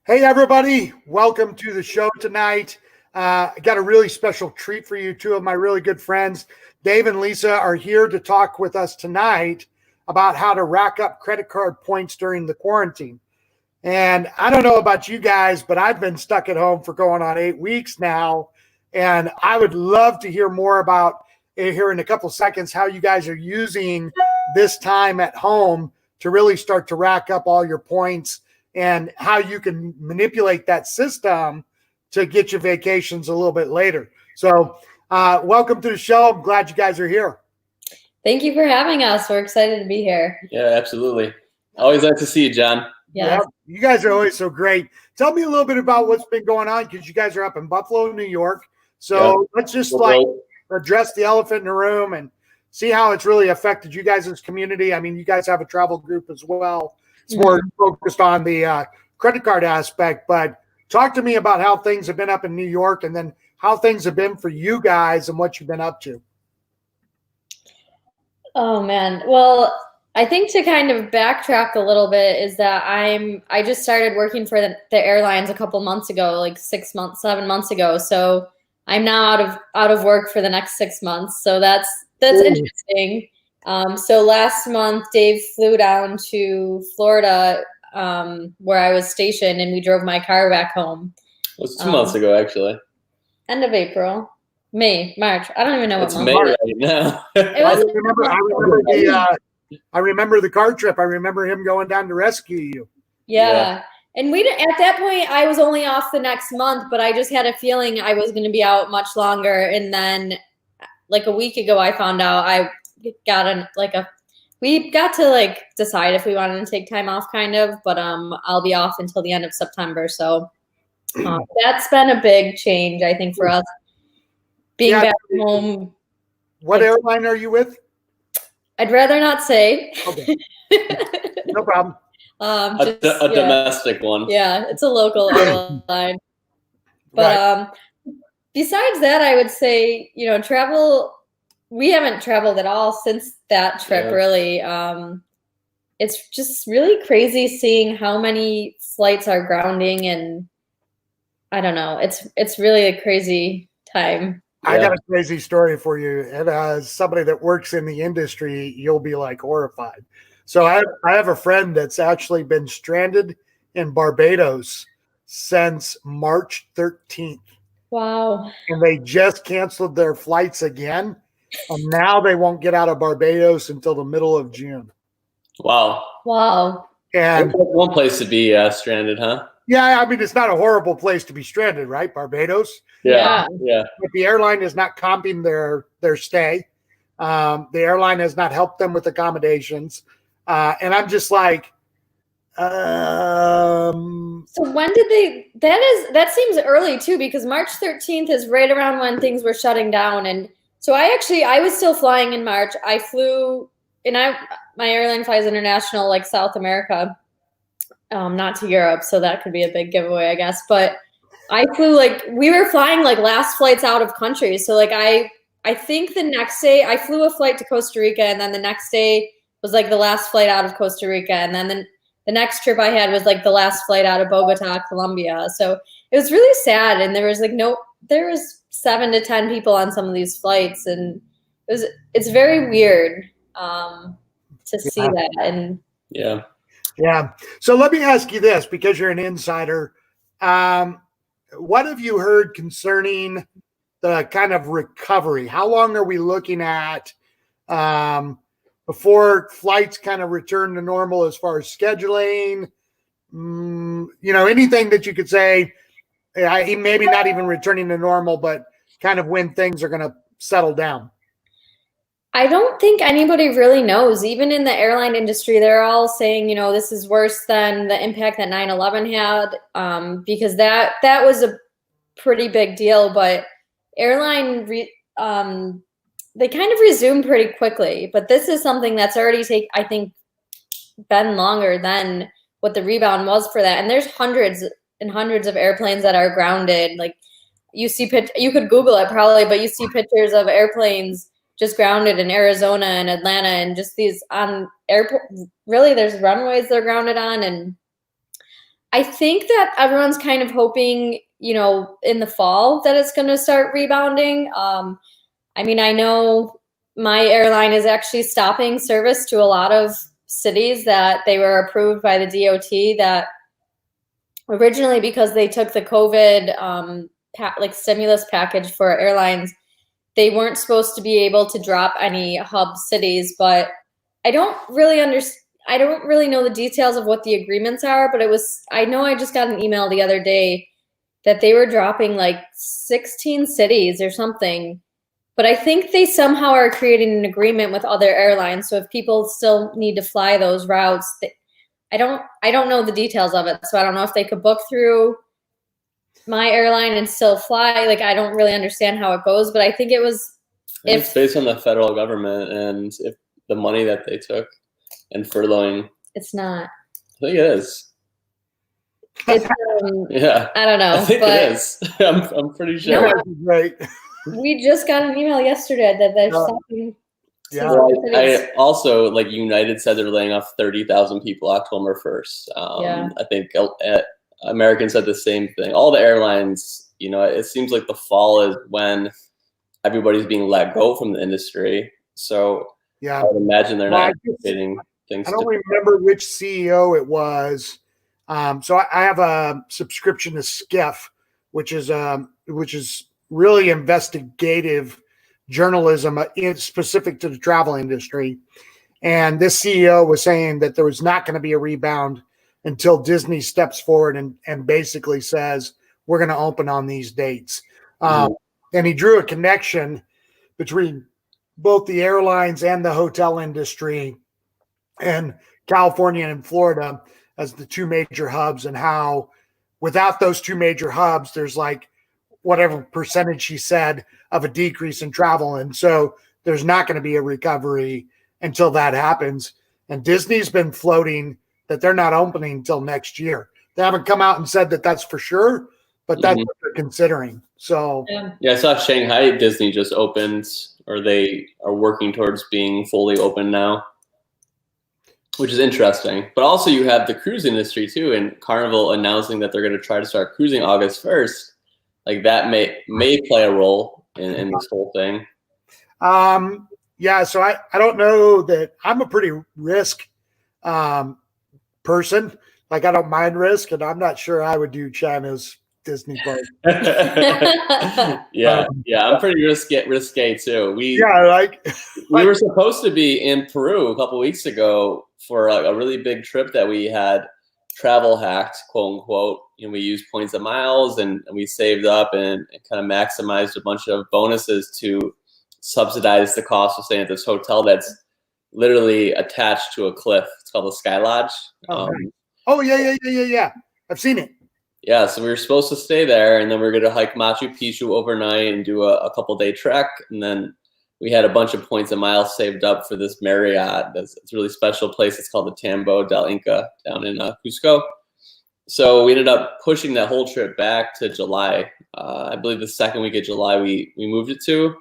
Hey, everybody. Welcome to the show tonight. I got a really special treat for you. Two of my really good friends, Dave and Lisa, are here to talk with us tonight about how to rack up credit card points during the quarantine. And I don't know about you guys, but I've been stuck at home for going on 8 weeks now. And I would love to hear more about here in a couple seconds how you guys are using this time at home to really start to rack up all your points and how you can manipulate that system to get your vacations a little bit later. So welcome to the show. I'm glad you guys are here. Thank you for having us. We're excited to be here. Yeah, absolutely. Always nice to see you, John. Yes. Yeah, you guys are always so great. Tell me a little bit about what's been going on, because you guys are up in Buffalo, New York. So let's just address the elephant in the room and see how it's really affected you guys as a community. I mean, you guys have a travel group as well. It's more focused on the credit card aspect, but talk to me about how things have been up in New York and then how things have been for you guys and what you've been up to. Oh man. Well, I think to kind of backtrack a little bit is that I just started working for the airlines a couple months ago, like 7 months ago. So I'm now out of work for the next 6 months. So that's interesting. So last month, Dave flew down to Florida, where I was stationed, and we drove my car back home. It was 2 months ago, actually. End of April, May, March. I don't even know what month. It's May right now. I remember the car trip. I remember him going down to rescue you. Yeah. And at that point, I was only off the next month, but I just had a feeling I was going to be out much longer. And then like a week ago, I found out we got to decide if we wanted to take time off kind of, but I'll be off until the end of September. So that's been a big change, I think, for us being back home. What airline are you with? I'd rather not say. Okay. No problem. A domestic one. Yeah, it's a local airline. But besides that, I would say, travel, we haven't traveled at all since that trip, really. It's just really crazy seeing how many flights are grounding, and I don't know. It's really a crazy time. I got a crazy story for you. And as somebody that works in the industry, you'll be like horrified. So I have a friend that's actually been stranded in Barbados since March 13th. Wow. And they just canceled their flights again. And now they won't get out of Barbados until the middle of June. Wow. And one place to be stranded, huh? Yeah, I mean, it's not a horrible place to be stranded, right? Barbados. Yeah. But the airline is not comping their stay. The airline has not helped them with accommodations. And I'm just like, So when did that seems early too, because March 13th is right around when things were shutting down. And so I was still flying in March. I flew, and my airline flies international, like South America, not to Europe. So that could be a big giveaway, I guess. But I flew we were flying last flights out of country. So I think the next day I flew a flight to Costa Rica, and then the next day was the last flight out of Costa Rica. And then the next trip I had was the last flight out of Bogota, Colombia. So it was really sad. And there was there was 7 to 10 people on some of these flights. And it's very weird to see that. And yeah. So let me ask you this, because you're an insider. What have you heard concerning the kind of recovery? How long are we looking at before flights kind of return to normal as far as scheduling? Anything that you could say, maybe not even returning to normal, but kind of when things are going to settle down? I don't think anybody really knows. Even in the airline industry, they're all saying, this is worse than the impact that 9/11 had, because that was a pretty big deal. But airline, they kind of resumed pretty quickly. But this is something that's already I think, been longer than what the rebound was for that. And there's hundreds and hundreds of airplanes that are grounded. You could Google it probably, but you see pictures of airplanes just grounded in Arizona and Atlanta, and just these on airport. Really, there's runways they're grounded on, and I think that everyone's kind of hoping, in the fall that it's going to start rebounding. I mean, I know my airline is actually stopping service to a lot of cities that they were approved by the DOT that originally, because they took the COVID stimulus package for airlines, they weren't supposed to be able to drop any hub cities. But I don't really know the details of what the agreements are, but I know I just got an email the other day that they were dropping like 16 cities or something. But I think they somehow are creating an agreement with other airlines. So if people still need to fly those routes, I don't know the details of it. So I don't know if they could book through my airline and still fly. Like, I don't really understand how it goes, but I think it's based on the federal government and if the money that they took and furloughing. It's not. I think it is. It's, yeah. I don't know. I think it is. I'm pretty sure. No, right. We just got an email yesterday that they're stopping. Yeah. Well, I also, like, United said they're laying off 30,000 people October 1st. I think American said the same thing. All the airlines, it seems like the fall is when everybody's being let go from the industry. So yeah, I would imagine they're not anticipating things. I don't remember which CEO it was. So I have a subscription to Skiff, which is really investigative journalism specific to the travel industry. And this CEO was saying that there was not going to be a rebound until Disney steps forward and basically says, we're going to open on these dates. And he drew a connection between both the airlines and the hotel industry and California and Florida as the two major hubs, and how without those two major hubs, there's like whatever percentage he said of a decrease in travel. And so there's not going to be a recovery until that happens. And Disney's been floating that they're not opening until next year. They haven't come out and said that that's for sure, but that's what they're considering. So yeah, I saw Shanghai Disney just opened, or they are working towards being fully open now, which is interesting. But also you have the cruise industry too, and Carnival announcing that they're going to try to start cruising August 1st. Like, that may play a role in this whole thing. Yeah, so I don't know that I'm a pretty risk person. Like, I don't mind risk, and I'm not sure I would do China's Disney park. yeah, I'm pretty risque too. We were supposed to be in Peru a couple weeks ago for a really big trip that we had travel hacked, quote unquote. We used points and miles, and we saved up and kind of maximized a bunch of bonuses to subsidize the cost of staying at this hotel that's literally attached to a cliff. It's called the Sky Lodge. Yeah. I've seen it. Yeah, so we were supposed to stay there, and then we were going to hike Machu Picchu overnight and do a couple-day trek. And then we had a bunch of points and miles saved up for this Marriott. It's a really special place. It's called the Tambo del Inca down in Cusco. So we ended up pushing that whole trip back to July. I believe the second week of July we moved it to.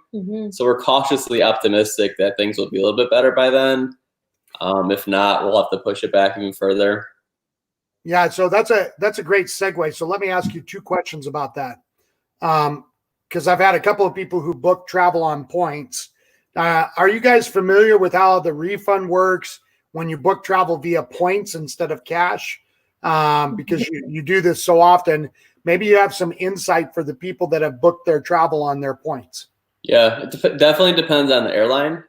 So we're cautiously optimistic that things will be a little bit better by then. If not, we'll have to push it back even further. Yeah, so that's a great segue. So let me ask you two questions about that. Because I've had a couple of people who book travel on points. Are you guys familiar with how the refund works when you book travel via points instead of cash? Because you do this so often. Maybe you have some insight for the people that have booked their travel on their points. Yeah, it definitely depends on the airline.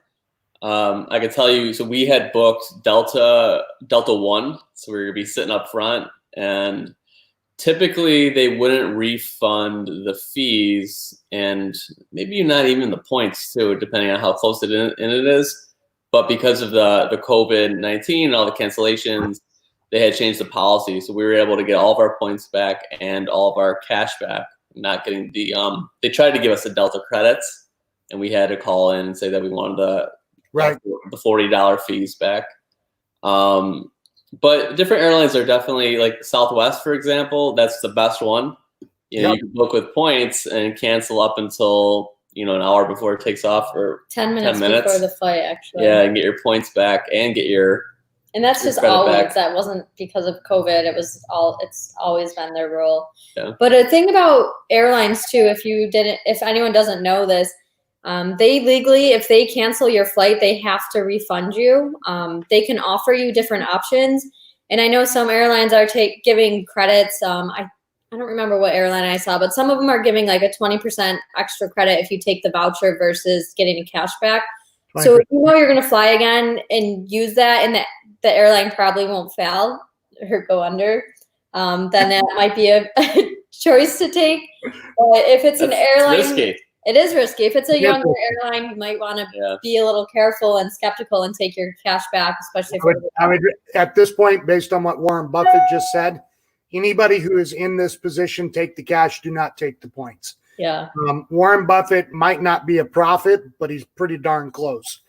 I can tell you, so we had booked Delta One, so we were gonna be sitting up front, and typically they wouldn't refund the fees and maybe not even the points too, depending on how close it is. But because of the COVID-19 and all the cancellations, they had changed the policy, so we were able to get all of our points back and all of our cash back. Not getting they tried to give us the Delta credits, and we had to call in and say that we wanted the $40 fees back. But different airlines are definitely, like Southwest, for example, that's the best one. You can book with points and cancel up until an hour before it takes off, or 10 minutes before the flight, actually. Yeah, and get your points back and get your And that's just credit always, back. that wasn't because of COVID. It's always been their rule. Yeah. But a thing about airlines too, if anyone doesn't know this, they legally, if they cancel your flight, they have to refund you. They can offer you different options. And I know some airlines are giving credits. I don't remember what airline I saw, but some of them are giving like a 20% extra credit if you take the voucher versus getting a cash back. 20%. So if you know you're going to fly again and use that, and the airline probably won't fail or go under, then that might be a choice to take. But if it's an airline, risky. It is risky. If it's a younger airline, you might want to be a little careful and skeptical and take your cash back, especially if I would, at this point, based on what Warren Buffett just said, anybody who is in this position, take the cash, do not take the points. Yeah. Warren Buffett might not be a prophet, but he's pretty darn close.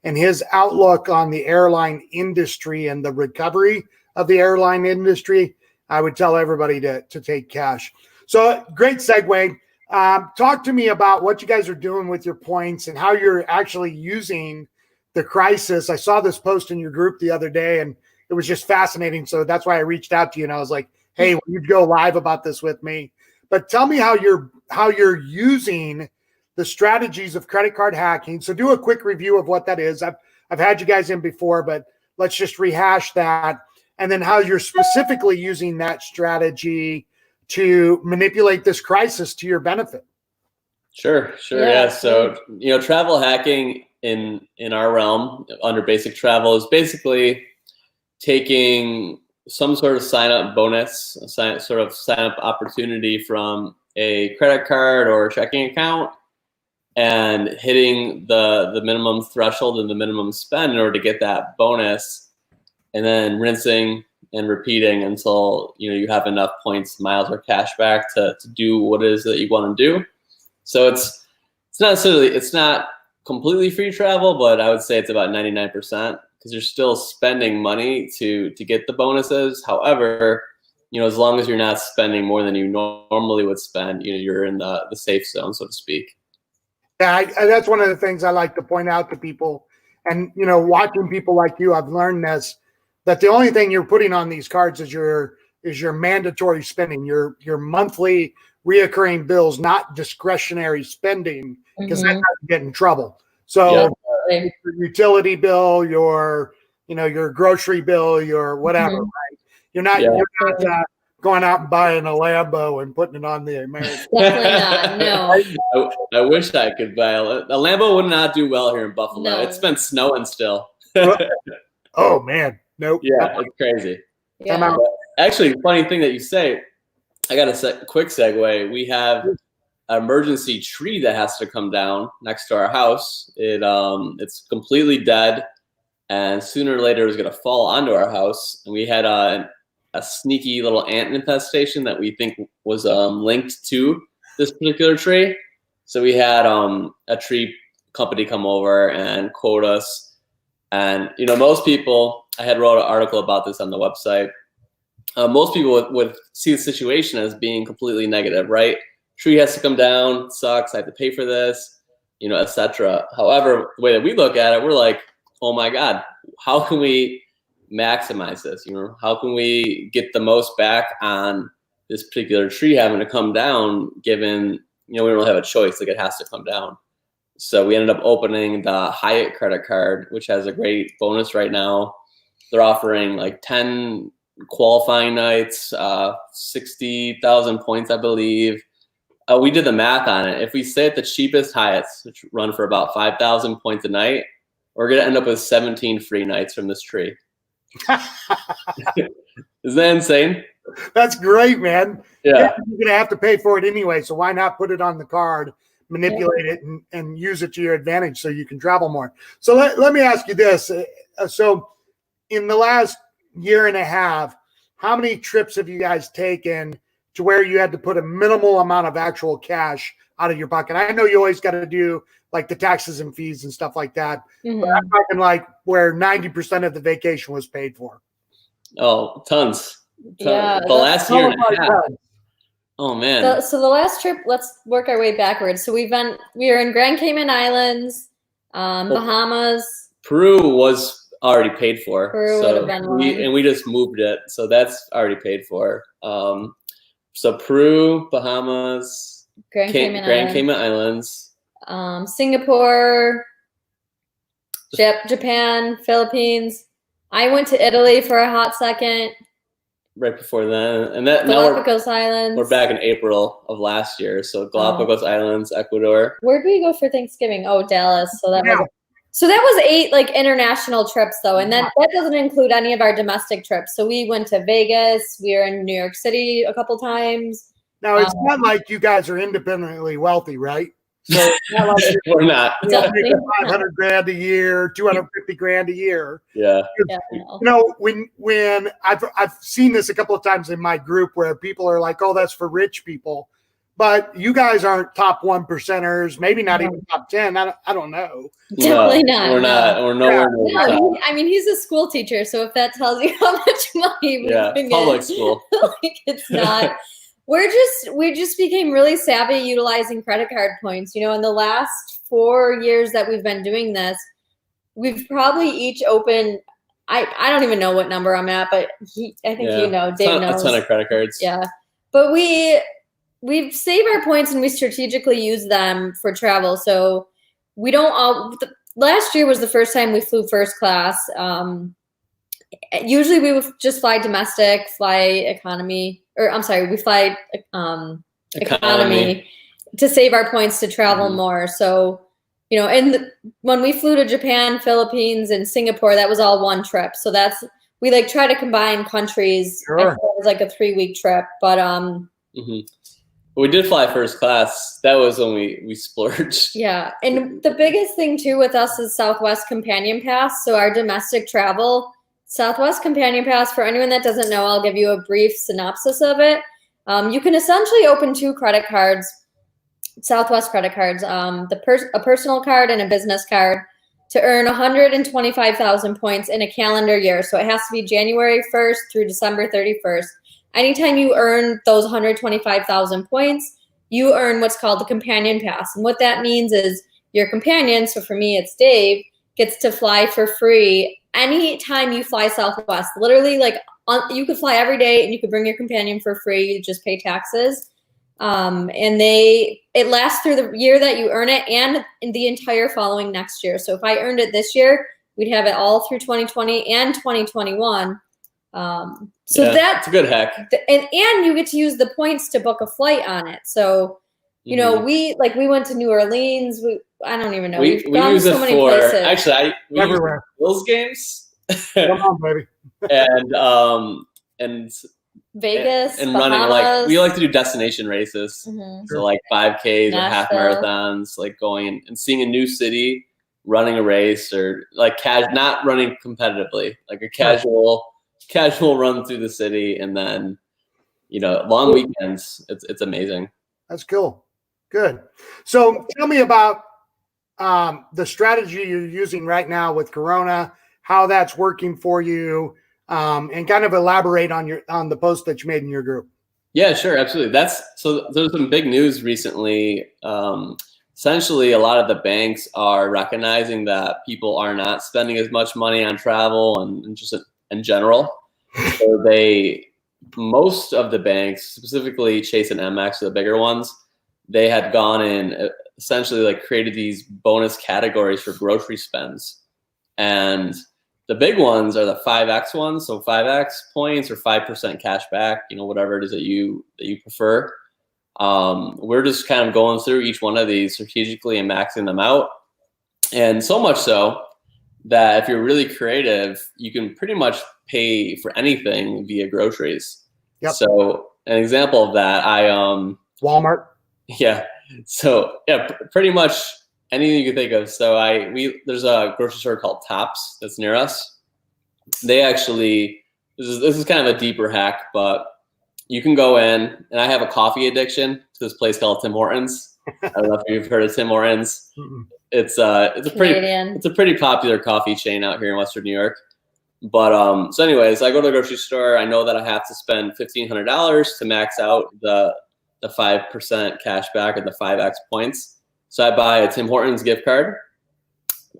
And his outlook on the airline industry and the recovery of the airline industry, I would tell everybody to take cash. So great segue. Talk to me about what you guys are doing with your points and how you're actually using the crisis. I saw this post in your group the other day and it was just fascinating. So that's why I reached out to you and I was like, hey, will you go live about this with me? But tell me how you're using the strategies of credit card hacking. So do a quick review of what that is. I've had you guys in before, but let's just rehash that. And then how you're specifically using that strategy to manipulate this crisis to your benefit. Sure. Yeah. So, travel hacking in our realm under basic travel is basically taking some sort of sign up bonus, sign up opportunity from a credit card or checking account and hitting the minimum threshold and the minimum spend in order to get that bonus, and then rinsing and repeating until you have enough points, miles, or cash back to do what it is that you want to do. So it's not completely free travel, but I would say it's about 99% because you're still spending money to get the bonuses. However, as long as you're not spending more than you normally would spend, you're in the safe zone, so to speak. Yeah, that's one of the things I like to point out to people. And watching people like you, I've learned this. That the only thing you're putting on these cards is your mandatory spending, your monthly reoccurring bills, not discretionary spending, because that's how you get in trouble. So your utility bill, your grocery bill, your whatever, right? You're not going out and buying a Lambo and putting it on the American. Definitely not. No. I wish I could buy a Lambo. Would not do well here in Buffalo. No. It's been snowing still. Oh man. Nope. Yeah, it's crazy. Yeah. Actually, funny thing that you say, I got a quick segue. We have an emergency tree that has to come down next to our house. It's completely dead, and sooner or later it was going to fall onto our house. And we had a sneaky little ant infestation that we think was linked to this particular tree. So we had a tree company come over and quote us. And most people, I had wrote an article about this on the website. Most people would see the situation as being completely negative, right? Tree has to come down, sucks, I have to pay for this, etc. However, the way that we look at it, we're like, oh my God, how can we maximize this? How can we get the most back on this particular tree having to come down, given, we don't really have a choice, like it has to come down. So we ended up opening the Hyatt credit card, which has a great bonus right now. They're offering like 10 qualifying nights, 60,000 points, I believe. We did the math on it. If we stay at the cheapest Hyatts, which run for about 5,000 points a night, we're going to end up with 17 free nights from this tree. Isn't that insane? That's great, man. Yeah. You're going to have to pay for it anyway, so why not put it on the card, manipulate it, and use it to your advantage so you can travel more. So let me ask you this. So in the last year and a half, how many trips have you guys taken to where you had to put a minimal amount of actual cash out of your pocket? I know you always got to do like the taxes and fees and stuff like that. But I'm talking like where 90% of the vacation was paid for. Oh, tons. Yeah. The last year and a half. Oh man. So the last trip, let's work our way backwards. So we were in Grand Cayman Islands, Bahamas. Peru was already paid for. Peru would have been one. We just moved it, so that's already paid for. So Peru, Bahamas, Grand Cayman Islands, Singapore, Japan, Philippines. I went to Italy for a hot second. Right before then, and that Galapagos Islands. We're back in April of last year, so Galapagos Islands, Ecuador. Where did we go for Thanksgiving? Oh, Dallas. So that was 8 like international trips though, and then that doesn't include any of our domestic trips. So we went to Vegas. We were in New York City a couple times. Now it's not like you guys are independently wealthy, right? So it's not like we're not. Making $500,000 a year, $250,000 a year. Yeah. You know, when I've seen this a couple of times in my group where people are like, "Oh, that's for rich people," but you guys aren't top 1%ers, maybe not even top 10. I don't know. Definitely not. We're not. We're nowhere near the top. I mean, he's a school teacher, so if that tells you how much money public school, like it's not. We just became really savvy utilizing credit card points. You know, in the last 4 years that we've been doing this, we've probably each opened. I don't even know what number I'm at, but I think you know, Dave knows. A ton of credit cards. Yeah, but we save our points and we strategically use them for travel. So we don't all. Last year was the first time we flew first class. Usually we would just fly domestic, fly economy. We fly economy to save our points to travel more. So, you know, when we flew to Japan, Philippines, and Singapore, that was all one trip. So we like try to combine countries. Sure. It was like a 3-week trip, but we did fly first class. That was when we splurged. Yeah, and the biggest thing too with us is Southwest Companion Pass. So our domestic travel. Southwest Companion Pass, for anyone that doesn't know, I'll give you a brief synopsis of it. You can essentially open 2 credit cards, Southwest credit cards, a personal card and a business card, to earn 125,000 points in a calendar year. So it has to be January 1st through December 31st. Anytime you earn those 125,000 points, you earn what's called the Companion Pass. And what that means is your companion, so for me it's Dave, gets to fly for free anytime you fly Southwest. Literally, like you could fly every day and you could bring your companion for free. You just pay taxes. And it lasts through the year that you earn it and in the entire following next year. So if I earned it this year, we'd have it all through 2020 and 2021. That's a good hack. And you get to use the points to book a flight on it. So, you know, we went to New Orleans. I don't even know. We gone use so it many for places. actually everywhere. Bills games. Come on, baby. and Vegas and Bahamas. running, like we like to do destination races. So like 5Ks or half marathons, like going and seeing a new city, running a race, or like not running competitively, like a casual run through the city, and then long weekends. It's amazing. That's cool. Good. So tell me about the strategy you're using right now with Corona, how that's working for you, and kind of elaborate on the post that you made in your group. Yeah, sure. Absolutely. So there's some big news recently. Essentially, a lot of the banks are recognizing that people are not spending as much money on travel and just in general. So most of the banks, specifically Chase and Amex, the bigger ones, they had gone in essentially like created these bonus categories for grocery spends. And the big ones are the 5X ones. So 5X points or 5% cash back, whatever it is that you prefer. We're just kind of going through each one of these strategically and maxing them out. And so much so that if you're really creative, you can pretty much pay for anything via groceries. Yep. So an example of that, Walmart. Yeah. So yeah, pretty much anything you can think of. So there's a grocery store called Tops that's near us. They actually, this is kind of a deeper hack, but you can go in, and I have a coffee addiction to this place called Tim Hortons. I don't know if you've heard of Tim Hortons. It's a pretty popular coffee chain out here in Western New York. But so anyways, I go to the grocery store. I know that I have to spend $1,500 to max out the 5% cash back or the 5X points. So I buy a Tim Hortons gift card,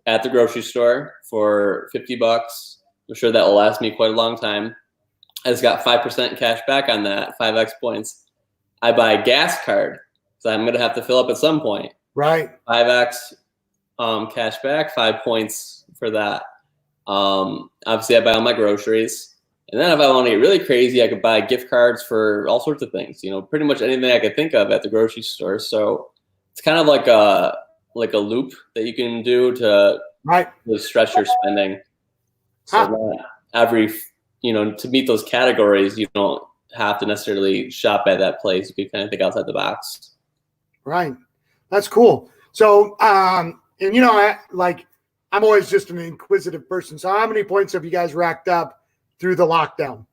at the grocery store for $50. I'm sure that will last me quite a long time. I just got 5% cash back on that, 5x points. I buy a gas card, so I'm going to have to fill up at some point. Right. 5x cash back, 5 points for that. Obviously, I buy all my groceries. And then if I want to get really crazy, I could buy gift cards for all sorts of things. Pretty much anything I could think of at the grocery store. So it's kind of like a loop that you can do to really stretch your spending. So that every, to meet those categories, you don't have to necessarily shop at that place. You can kind of think outside the box. Right. That's cool. So, I'm always just an inquisitive person. So how many points have you guys racked up through the lockdown?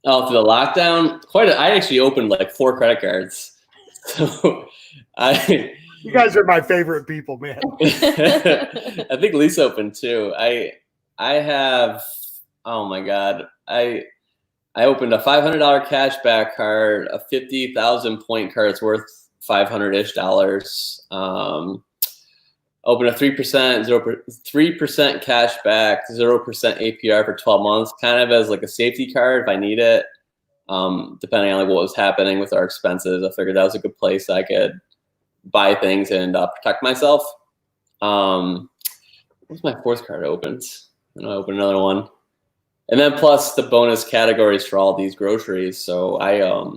Oh, through the lockdown? I actually opened like 4 credit cards. So you guys are my favorite people, man. I think Lisa opened 2. I have, oh my God. I opened a $500 cashback card, a 50,000 point card. It's worth $500-ish. Open a 3% cash back, 0% APR for 12 months, kind of as like a safety card if I need it. Depending on what was happening with our expenses, I figured that was a good place I could buy things and protect myself. What's my 4th card opened? And I opened another one, and then plus the bonus categories for all these groceries. So I've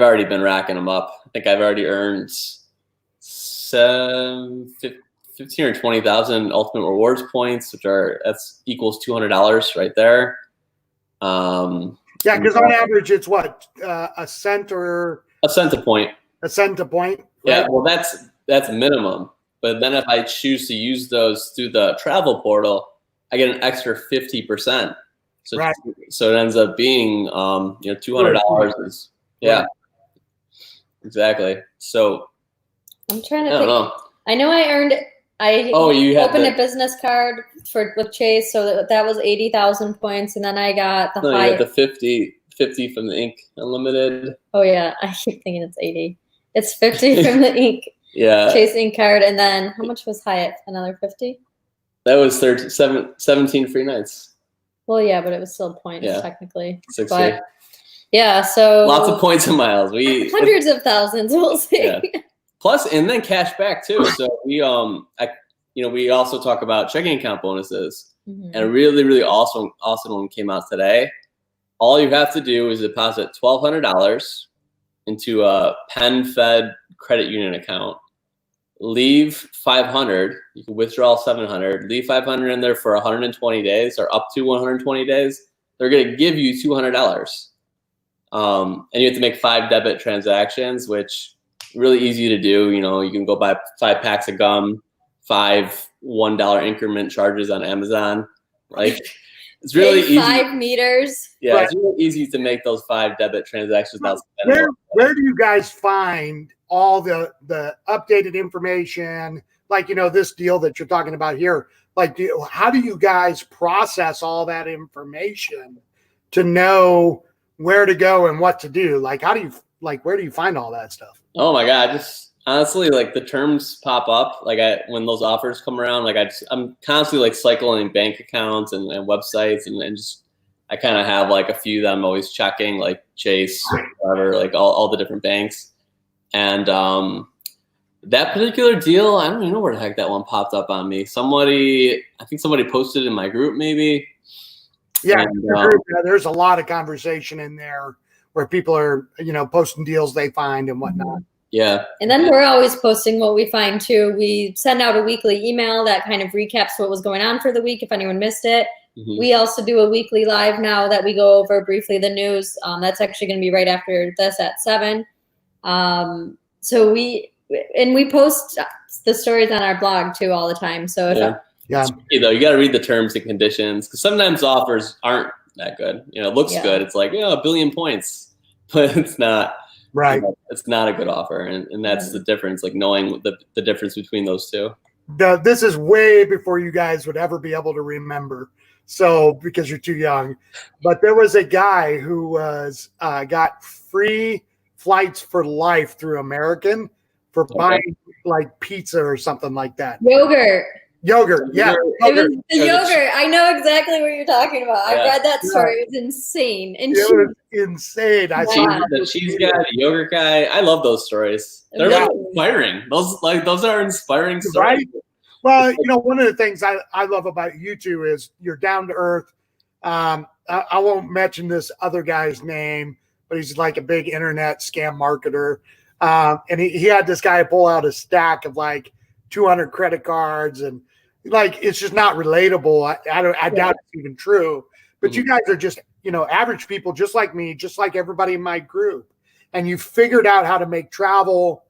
already been racking them up. I think I've already earned 15 or 20,000 ultimate rewards points, that's equals $200 right there. Yeah, because on average it's what, a cent or a cent a point. A cent a point. Right? Yeah, well that's minimum. But then if I choose to use those through the travel portal, I get an extra 50%. So so it ends up being $200 is exactly. So I'm trying to think. I know I opened a business card with Chase, so that was 80,000 points, and then I got the you got the 50 from the Ink Unlimited. Oh yeah, I keep thinking it's 80. It's 50 from the Ink. Yeah. Chase Ink card, and then how much was Hyatt? Another 50. That was 17 free nights. Well, yeah, but it was still points technically. 60. But yeah, so lots of points and miles. Hundreds of thousands, we'll see. Yeah. Plus, and then cash back too. So we also talk about checking account bonuses, and a really, really awesome one came out today. All you have to do is deposit $1,200 into a PenFed credit union account. Leave $500. You can withdraw $700. Leave $500 in there for 120 days or up to 120 days. They're going to give you $200. And you have to make 5 debit transactions, which really easy to do. You can go buy 5 packs of gum, 5 $1 increment charges on Amazon. Like, it's really easy. 5 meters. Yeah, it's really easy to make those 5 debit transactions. Where do you guys find all the updated information? Like, this deal that you're talking about here. Like, how do you guys process all that information to know where to go and what to do? Like, where do you find all that stuff? Oh my God, just honestly, like the terms pop up. Like when those offers come around, like I'm constantly like cycling bank accounts and websites and just I kind of have like a few that I'm always checking, like Chase, whatever, like all the different banks. And that particular deal, I don't even know where the heck that one popped up on me. I think somebody posted in my group maybe. Yeah, and, there's a lot of conversation in there where people are, posting deals they find and whatnot. Yeah. And then we're always posting what we find too. We send out a weekly email that kind of recaps what was going on for the week if anyone missed it. Mm-hmm. We also do a weekly live now that we go over briefly the news. That's actually going to be right after this at 7. So we post the stories on our blog too all the time. So if you got to read the terms and conditions because sometimes offers aren't that good. It looks good. It's like, 1 billion points, but it's not. Right. It's not a good offer. And that's the difference, like knowing the difference between those two. This is way before you guys would ever be able to remember. So because you're too young, but there was a guy who was got free flights for life through American for buying like pizza or something like that. Yogurt. Yogurt. Yeah. It Yogurt. was the yogurt. I know exactly what you're talking about. I read that story. It was insane. And it was insane. I saw the cheese guy, the yogurt guy. I love those stories. They're like inspiring. Those are inspiring stories. Right? Well, one of the things I love about you two is you're down to earth. I won't mention this other guy's name, but he's like a big internet scam marketer. And he had this guy pull out a stack of like 200 credit cards, and like it's just not relatable. I doubt it's even true. But you guys are just average people, just like me, just like everybody in my group, and you figured out how to make travel,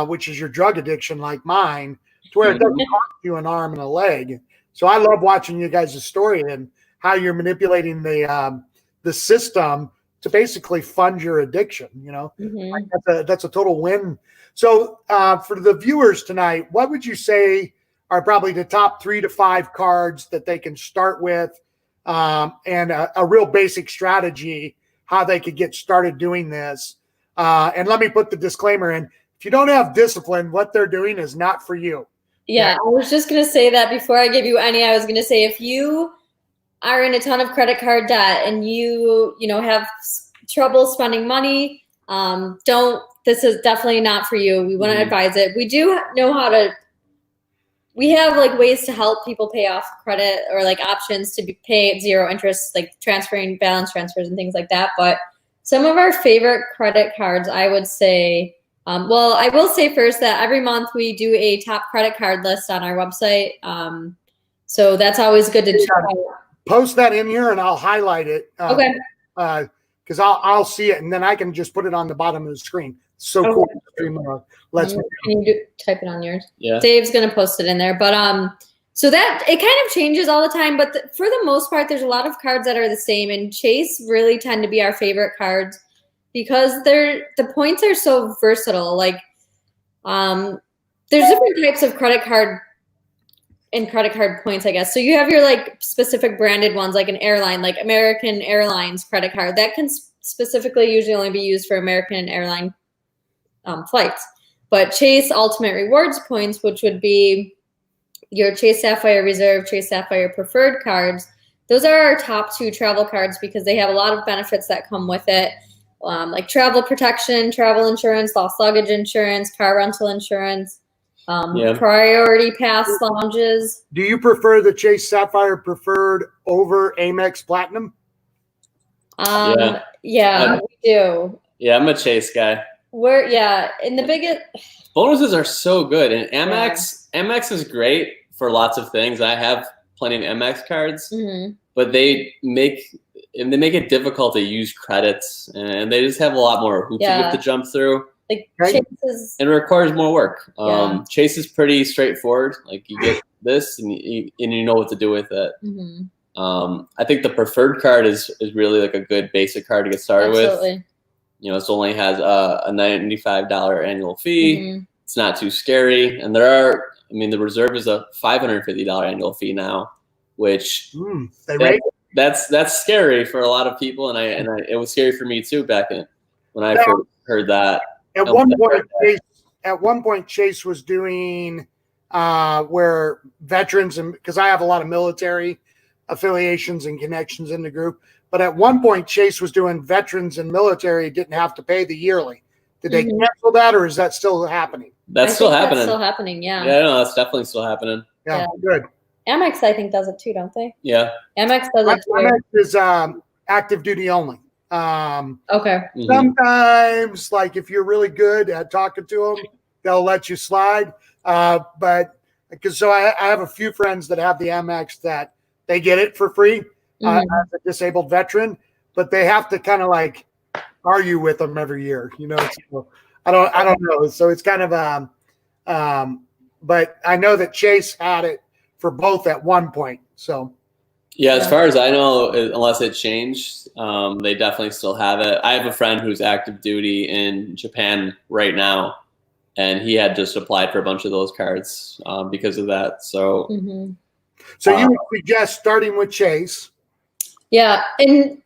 which is your drug addiction, like mine, to where it doesn't cost you an arm and a leg. So I love watching you guys' story and how you're manipulating the system to basically fund your addiction. Like that's a total win. So for the viewers tonight, what would you say are probably the top 3 to 5 cards that they can start with, and a real basic strategy how they could get started doing this? And let me put the disclaimer in: if you don't have discipline, what they're doing is not for you. Yeah, I was just going to say that before I give you any. I was going to say, if you are in a ton of credit card debt and you have trouble spending money, this is definitely not for you. We wouldn't advise it. We do know we have like ways to help people pay off credit, or like options to pay at 0 interest, like transferring balance transfers and things like that. But some of our favorite credit cards, I would say, I will say first that every month we do a top credit card list on our website. So that's always good to check out. Post that in here and I'll highlight it. Okay. Because I'll see it and then I can just put it on the bottom of the screen. So cool. Can you type it on yours? Yeah. Dave's gonna post it in there. But so that it kind of changes all the time. But for the most part, there's a lot of cards that are the same. And Chase really tend to be our favorite cards because the points are so versatile. Like there's different types of credit card points, I guess. So you have your like specific branded ones, like an airline, like American Airlines credit card that can specifically usually only be used for American airline flights. But Chase Ultimate Rewards points, which would be your Chase Sapphire Reserve, Chase Sapphire Preferred cards, those are our top 2 travel cards because they have a lot of benefits that come with it, like travel protection, travel insurance, lost luggage insurance, car rental insurance, priority pass lounges. Do you prefer the Chase Sapphire Preferred over Amex Platinum? Yeah, we do. Yeah, I'm a Chase guy. In the biggest bonuses are so good, and Amex is great for lots of things. I have plenty of Amex cards, but they make it difficult to use credits, and they just have a lot more hoops you have to jump through. Like and it requires more work. Chase is pretty straightforward. Like you get this, and you know what to do with it. I think the preferred card is really like a good basic card to get started with. It only has a $95 annual fee. It's not too scary, and the reserve is a $550 annual fee now, which that's scary for a lot of people, and it was scary for me too when I first heard that. At one point, Chase was doing where veterans, and because I have a lot of military affiliations and connections in the group, but at one point Chase was doing veterans and military didn't have to pay the yearly. Did they cancel that, or is that still happening? That's still happening. That's still happening, yeah. Yeah, no, that's definitely still happening. Yeah, good. Amex, I think, does it too, don't they? Yeah. Amex does it too. Amex is active duty only. Okay. Sometimes, like if you're really good at talking to them, they'll let you slide. But because I have a few friends that have the Amex that they get it for free as a disabled veteran, but they have to kind of like argue with them every year. So I don't know. So it's kind of but I know that Chase had it for both at one point. So. Yeah, as far as I know, unless it changed, they definitely still have it. I have a friend who's active duty in Japan right now, and he had just applied for a bunch of those cards because of that. So, so you would suggest starting with Chase? Yeah, and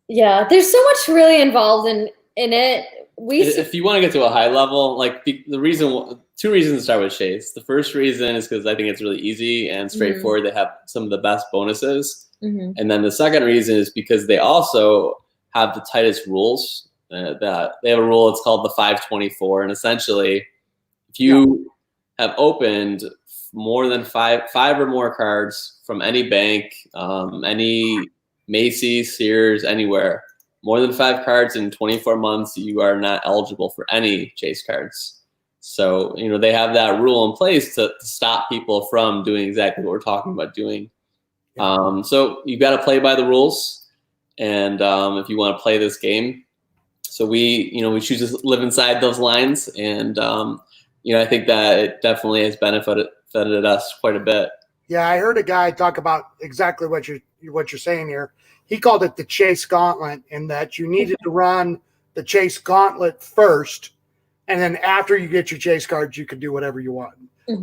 there's so much really involved in it. if you want to get to a high level, like two reasons to start with Chase. The first reason is because I think it's really easy and straightforward. They have some of the best bonuses. And then the second reason is because they also have the tightest rules. That they have a rule, it's called the 524. And essentially, if you have opened more than five or more cards from any bank, any Macy's, Sears, anywhere, more than 5 cards in 24 months, you are not eligible for any Chase cards. So, they have that rule in place to stop people from doing exactly what we're talking about doing. So you've got to play by the rules. And if you want to play this game, so we choose to live inside those lines. And, I think that it definitely has benefited us quite a bit. Yeah, I heard a guy talk about exactly what you're saying here. He called it the Chase Gauntlet, in that you needed to run the Chase Gauntlet first, and then after you get your Chase cards, you can do whatever you want.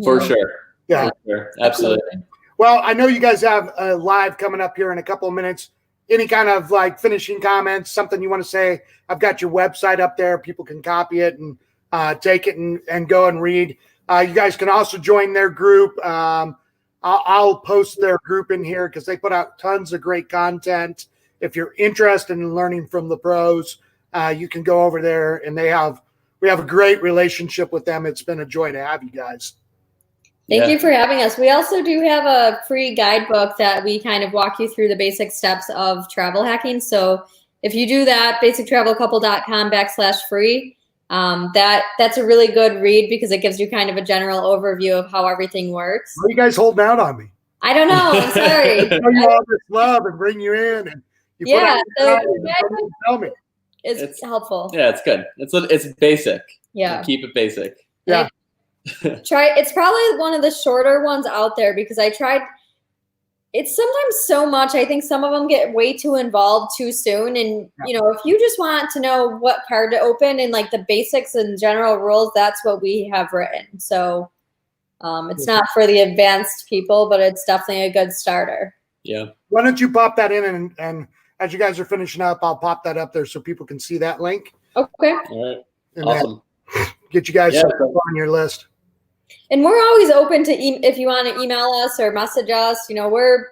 For sure. Yeah. For sure. Absolutely. Well, I know you guys have a live coming up here in a couple of minutes. Any kind of like finishing comments, something you want to say? I've got your website up there. People can copy it and take it and go and read. You guys can also join their group. I'll post their group in here because they put out tons of great content. If you're interested in learning from the pros, you can go over there, and we have a great relationship with them. It's been a joy to have you guys. Thank you for having us. We also do have a free guidebook that we kind of walk you through the basic steps of travel hacking. So if you do that, basictravelcouple.com/free, that's a really good read because it gives you kind of a general overview of how everything works. Why are you guys holding out on me? I don't know. I'm sorry. I know you all this love and bring you in, and you put out tell me. It's helpful. Yeah, it's good. It's basic. Yeah. Keep it basic. Yeah. It's probably one of the shorter ones out there because I tried. It's sometimes so much. I think some of them get way too involved too soon. And, if you just want to know what card to open and like the basics and general rules, that's what we have written. So it's not for the advanced people, but it's definitely a good starter. Yeah. Why don't you pop that in and as you guys are finishing up, I'll pop that up there so people can see that link. Okay. All right. And awesome. Get you guys on your list. And we're always open to if you want to email us or message us. We're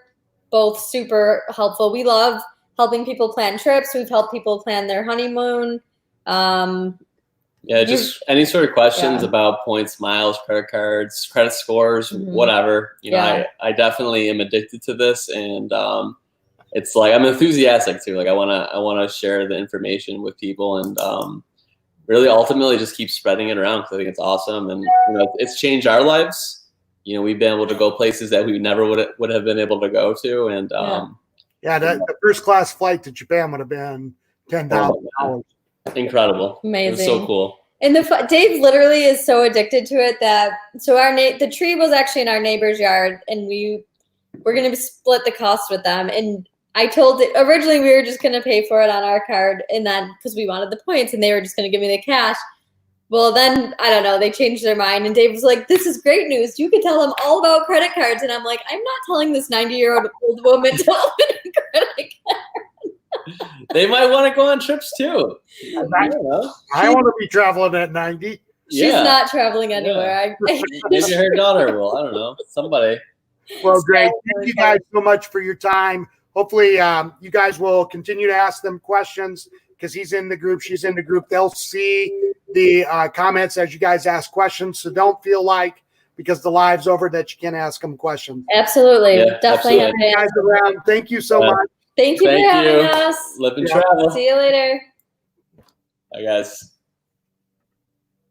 both super helpful. We love helping people plan trips. We've helped people plan their honeymoon. Just any sort of questions about points, miles, credit cards, credit scores, whatever. I definitely am addicted to this, and it's like I'm enthusiastic too. Like I wanna share the information with people, and really ultimately just keep spreading it around because I think it's awesome, and it's changed our lives. We've been able to go places that we never would have been able to go to, and the first class flight to Japan would have been $10,000. Incredible, amazing, it was so cool. And Dave literally is so addicted to it that the tree was actually in our neighbor's yard, and we're going to split the cost with them. And I told it originally we were just going to pay for it on our card, and then because we wanted the points, and they were just going to give me the cash. Well, then, I don't know, they changed their mind, and Dave was like, this is great news. You can tell them all about credit cards. And I'm like, I'm not telling this 90-year-old woman to open a credit card. They might want to go on trips, too. I want to be traveling at 90. She's not traveling anywhere. Yeah. Maybe her daughter will. I don't know. Somebody. Well, great. Thank you guys so much for your time. Hopefully, you guys will continue to ask them questions because he's in the group, she's in the group. They'll see the comments as you guys ask questions. So don't feel like because the live's over that you can't ask them questions. Absolutely. Definitely. Absolutely. You guys around. Thank you so much. Thank you for having us. Live and travel. See you later. Bye, guys.